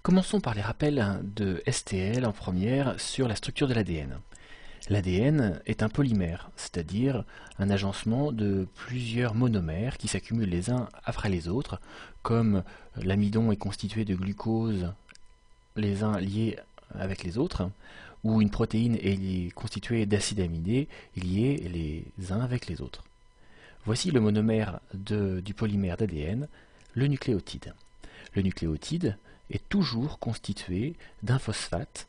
Commençons par les rappels de STL en première sur la structure de l'ADN. L'ADN est un polymère, c'est-à-dire un agencement de plusieurs monomères qui s'accumulent les uns après les autres, comme l'amidon est constitué de glucose, les uns liés avec les autres, ou une protéine est constituée d'acides aminés liés les uns avec les autres. Voici le monomère du polymère d'ADN, le nucléotide. Le nucléotide est toujours constitué d'un phosphate,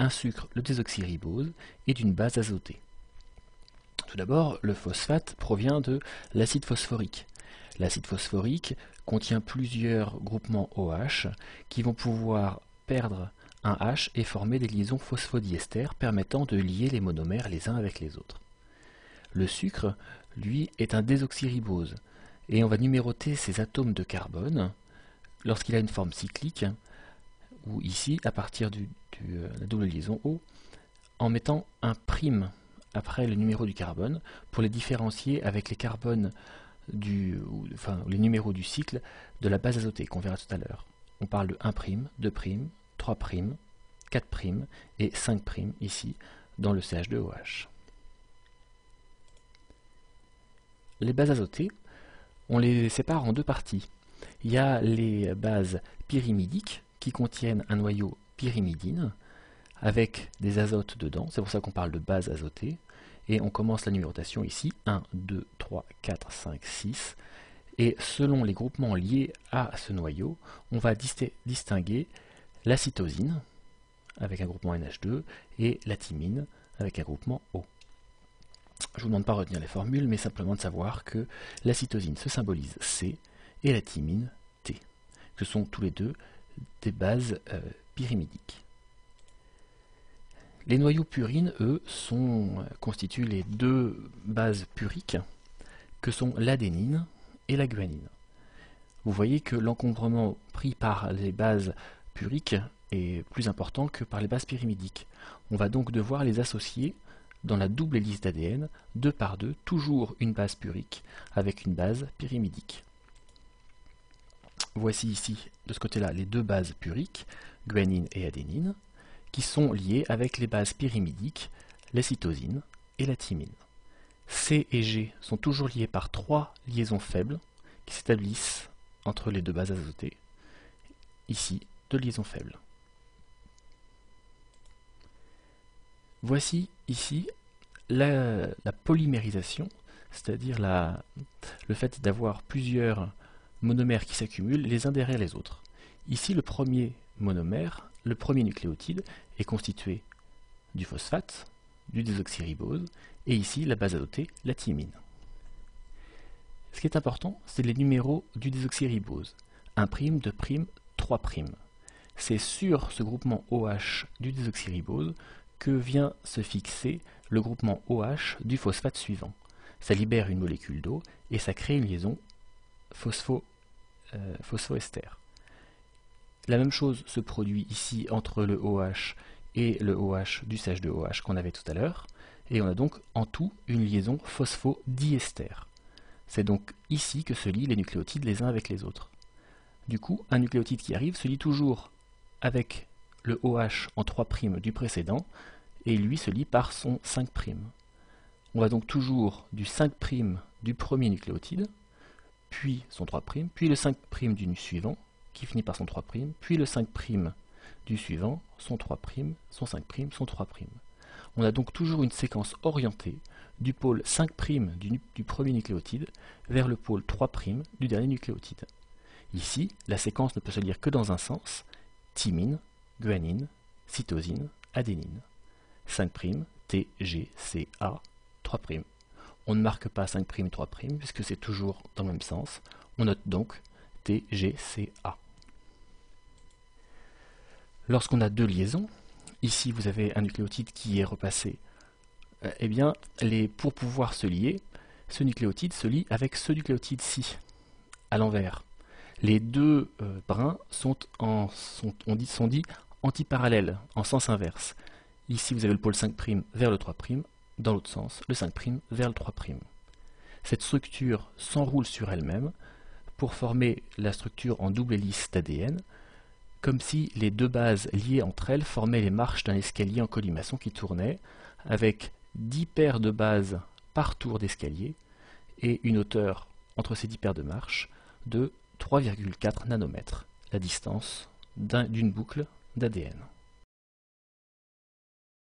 un sucre, le désoxyribose, et d'une base azotée. Tout d'abord, le phosphate provient de l'acide phosphorique. L'acide phosphorique contient plusieurs groupements OH qui vont pouvoir perdre un H et former des liaisons phosphodiester permettant de lier les monomères les uns avec les autres. Le sucre, lui, est un désoxyribose, et on va numéroter ces atomes de carbone lorsqu'il a une forme cyclique, ou ici, à partir de la double liaison O, en mettant un prime après le numéro du carbone pour les différencier avec les carbones les numéros du cycle de la base azotée qu'on verra tout à l'heure. On parle de 1', 2', 3', 4' et 5' ici dans le CH2OH. Les bases azotées, on les sépare en deux parties. Il y a les bases pyrimidiques qui contiennent un noyau pyrimidine avec des azotes dedans, c'est pour ça qu'on parle de base azotée, et on commence la numérotation ici, 1, 2, 3, 4, 5, 6, et selon les groupements liés à ce noyau, on va distinguer la cytosine avec un groupement NH2 et la thymine avec un groupement O. Je ne vous demande pas de retenir les formules, mais simplement de savoir que la cytosine se symbolise C et la thymine T. Ce sont tous les deux des bases pyrimidiques. Les noyaux purines, eux, constituent les deux bases puriques que sont l'adénine et la guanine. Vous voyez que l'encombrement pris par les bases puriques est plus important que par les bases pyrimidiques. On va donc devoir les associer dans la double hélice d'ADN, deux par deux, toujours une base purique avec une base pyrimidique. Voici ici, de ce côté-là, les deux bases puriques, guanine et adénine, qui sont liées avec les bases pyrimidiques, la cytosine et la thymine. C et G sont toujours liés par trois liaisons faibles qui s'établissent entre les deux bases azotées. Ici, deux liaisons faibles. Voici ici la polymérisation, c'est-à-dire le fait d'avoir plusieurs monomères qui s'accumulent les uns derrière les autres. Ici, le premier monomère, le premier nucléotide, est constitué du phosphate, du désoxyribose, et ici, la base azotée, la thymine. Ce qui est important, c'est les numéros du désoxyribose. 1', 2', 3'. C'est sur ce groupement OH du désoxyribose que vient se fixer le groupement OH du phosphate suivant. Ça libère une molécule d'eau et ça crée une liaison phosphoester. La même chose se produit ici entre le OH et le OH du CH2OH qu'on avait tout à l'heure, et on a donc en tout une liaison phosphodiester. C'est donc ici que se lient les nucléotides les uns avec les autres. Du coup, un nucléotide qui arrive se lie toujours avec le OH en 3' du précédent, et lui se lie par son 5'. On va donc toujours du 5' du premier nucléotide, puis son 3', puis le 5' du suivant, qui finit par son 3', puis le 5' du suivant, son 3', son 5', son 3'. On a donc toujours une séquence orientée du pôle 5' du premier nucléotide vers le pôle 3' du dernier nucléotide. Ici, la séquence ne peut se lire que dans un sens, thymine, guanine, cytosine, adénine. 5', T, G, C, A, 3'. On ne marque pas 5', 3', puisque c'est toujours dans le même sens. On note donc T, G, C, A. Lorsqu'on a deux liaisons, ici vous avez un nucléotide qui est repassé, eh bien, pour pouvoir se lier, ce nucléotide se lie avec ce nucléotide-ci, à l'envers. Les deux brins sont dits antiparallèles, en sens inverse. Ici, vous avez le pôle 5' vers le 3', dans l'autre sens, le 5' vers le 3'. Cette structure s'enroule sur elle-même pour former la structure en double hélice d'ADN comme si les deux bases liées entre elles formaient les marches d'un escalier en colimaçon qui tournait, avec 10 paires de bases par tour d'escalier, et une hauteur entre ces 10 paires de marches de 3,4 nanomètres, la distance d'une boucle d'ADN.